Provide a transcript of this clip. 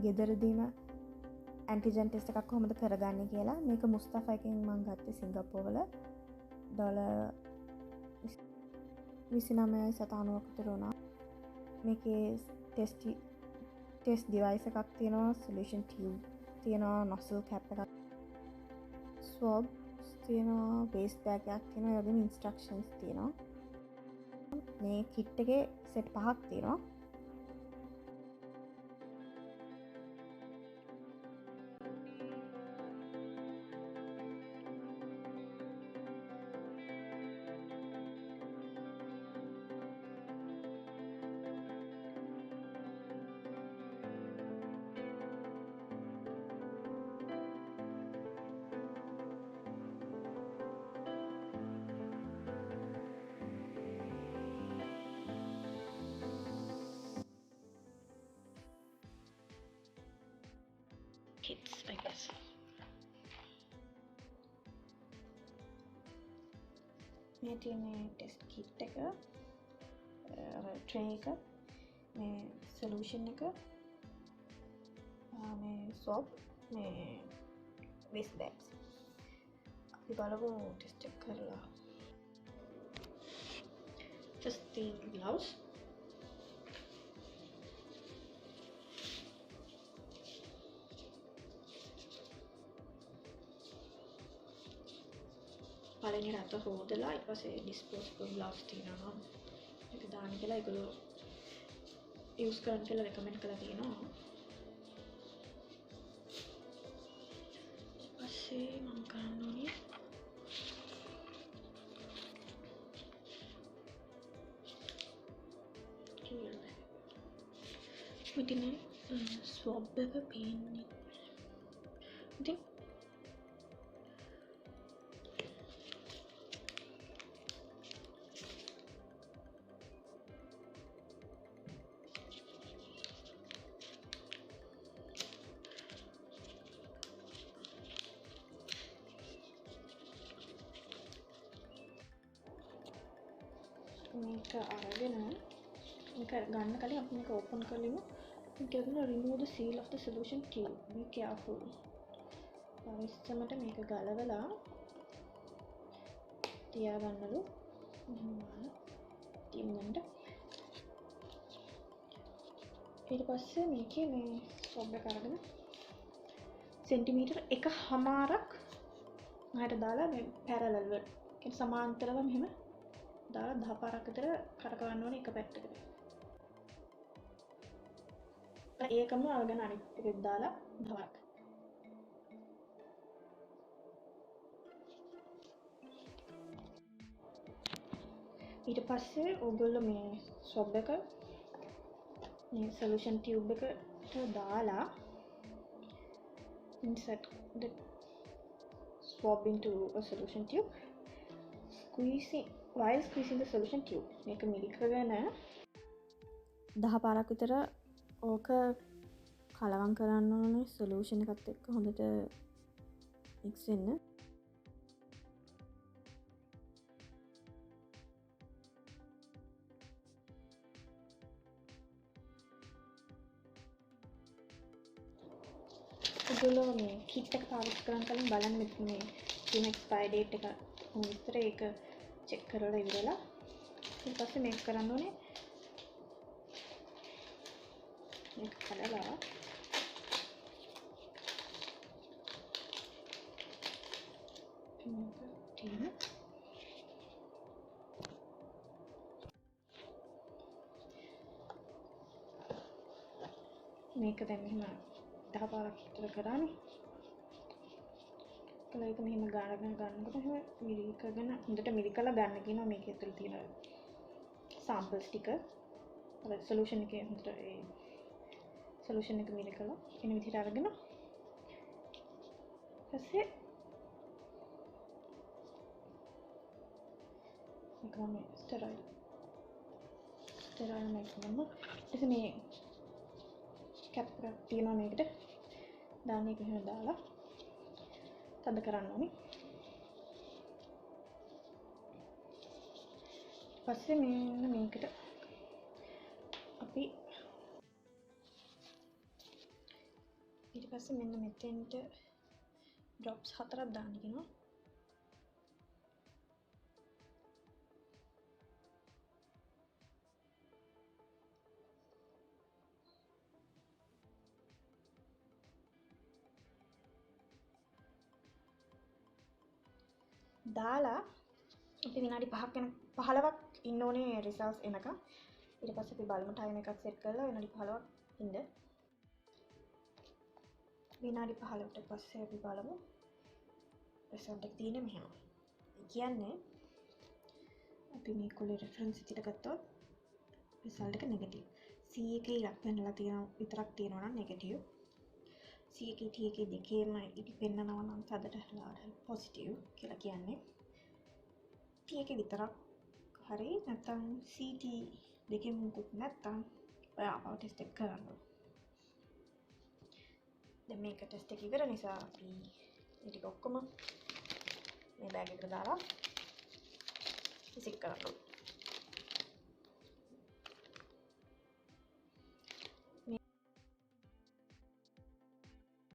ගෙදරදීම antigen test එකක් කොහොමද කරගන්නේ කියලා. මේක මුස්තෆා එකෙන් මම ගත්තේ සිංගප්පූරුවල $29.97 විතර වුණා. මේකේ ටෙස්ට් ඩිවයිස් එකක් තියෙනවා, සොලියුෂන් ටියුබ් තියෙනවා, නොසල් කැප් එකක්, ස්වබ්ස් තියෙනවා, වේස්ට් බෑග් එකක් තියෙනවා, ඒ වගේම ඉන්ස්ට්‍රක්ෂන්ස් තියෙනවා. මේ කිට් එකේ සෙට් 5ක් තියෙනවා. Kids, I guess. මේ තියෙන ටෙස්ට් කිට් එක, ට්‍රේ එක, මේ සොලියුෂන් එක, මේ සොප්, මේ වේස්ට් බෑග්ස්. අපි බලමු ටෙස්ට් එක කරලා. Just the gloves. පළවෙනි රත හොදලා ඊට පස්සේ disposable gloves තියෙනවා. ඒක දාන්න කියලා ඒගොල්ලෝ යූස් කරන්න කියලා රෙකමෙන්ඩ් කරලා තියෙනවා. ඊට පස්සේ මම කරන්න ඕනේ ඉතින් ස්වබ් එක පේන්නේ. ඉතින් මේක අරගෙන මේක ගන්න කලින් අපි මේක ඕපන් කරලිමු. මේක ගන්න remove the seal of the solution tube. Be careful. පරිස්සමට මේක ගලවලා තියාගන්නලු. තියමුන්න. ඊට පස්සේ මේකේ මේ ස්වබ් එක අරගෙන සෙන්ටිමීටර් 1.5ක් මහට දාලා මේ පැරලල් වල කියන්නේ සමාන්තරව මෙහෙම දාලා 10 පාරක් විතර කරකවන්න ඕනේ එක පැත්තකට. ඒකම අරගෙන අනිත් එකෙත් දාලා 10ක්. ඊට පස්සේ ඔයගොල්ලෝ මේ ස්වබ් එක මේ සොලියුෂන් ටියුබ් එකට දාලා insert the swab into a solution tube. While squeezing the solution tube, මේක මිලි කරගෙන 10 පාරක් විතර ඕක කලවම් කරන්න ඕනේ සොලියුෂන් එකත් එක්ක හොඳට මික්ස් වෙන්න. ඔයගොල්ලෝ මේ කිට් එක පාවිච්චි කරන් කලින් බලන්න මේ තියෙන එක්ස්පයර් ඩේට් එක විතර ඒක චෙක් කරලා ඉවරලා ඊට පස්සේ මේක කරන්න ඕනේ. මේක කඩලා මේක දැන් මෙහෙම 10 පාරක් විතර කරානේ. කලයක මෙහෙම ගන්නකොට එහෙම මිලි කරගෙන හොඳට මිලි කරලා ගන්න කියනවා. මේකේ ඇතුළේ තියෙන සැම්පල් ස්ටිකර් අර සොලියුෂන් එකේ හොඳට ඒ සොලියුෂන් එක මිලි කරලා එන විදිහට අරගෙන ඊපස්සේ මේකම ස්ටෙරයිල් මේකම ඊට මේ කැප් එකක් තියෙනවා මේකට දාන්න එක එහෙම දාලා තද කරන්න ඕනේ. පස්සේ මෙන්න මේකට අපි ඊට පස්සේ මෙන්න මෙතෙන්ට drops 4ක් දාන්න කියනවා. දාලා අපි විනාඩි 5ක් යන 15ක් ඉන්න ඕනේ රිසල්ට්ස් එනකම්. ඊට පස්සේ අපි බලමු ටයිම් එකක් සෙට් කරලා විනාඩි 15ක් ඉන්න. විනාඩි 15කට පස්සේ අපි බලමු රිසල්ට් එක තියෙන්නේ මෙහෙම. කියන්නේ අපි මේ කොලේ රෙෆරන්ස් විදිහට ගත්තොත් රිසල්ට් එක නෙගටිව්. C එකේ ඉලක්ක පෙන්නලා තියෙන විතරක් තියෙනවා නම් නෙගටිව්. C එකේ T එකේ දෙකේම ඉති පෙන්නනවා නම් තදට පොසිටිව් කියලා කියන්නේ. T එකේ විතරක් හරි නැත්නම් CT දෙකෙන් මුකුත් නැත්නම් ඔයා ආපහු ටෙස්ට් එක කරන්න ඕනේ. දැන් මේක ටෙස්ට් එක ඉවර නිසා අපි මේ ටික ඔක්කොම මේ බෑග් එකට දාලා විසික් කරන්න ඕනේ.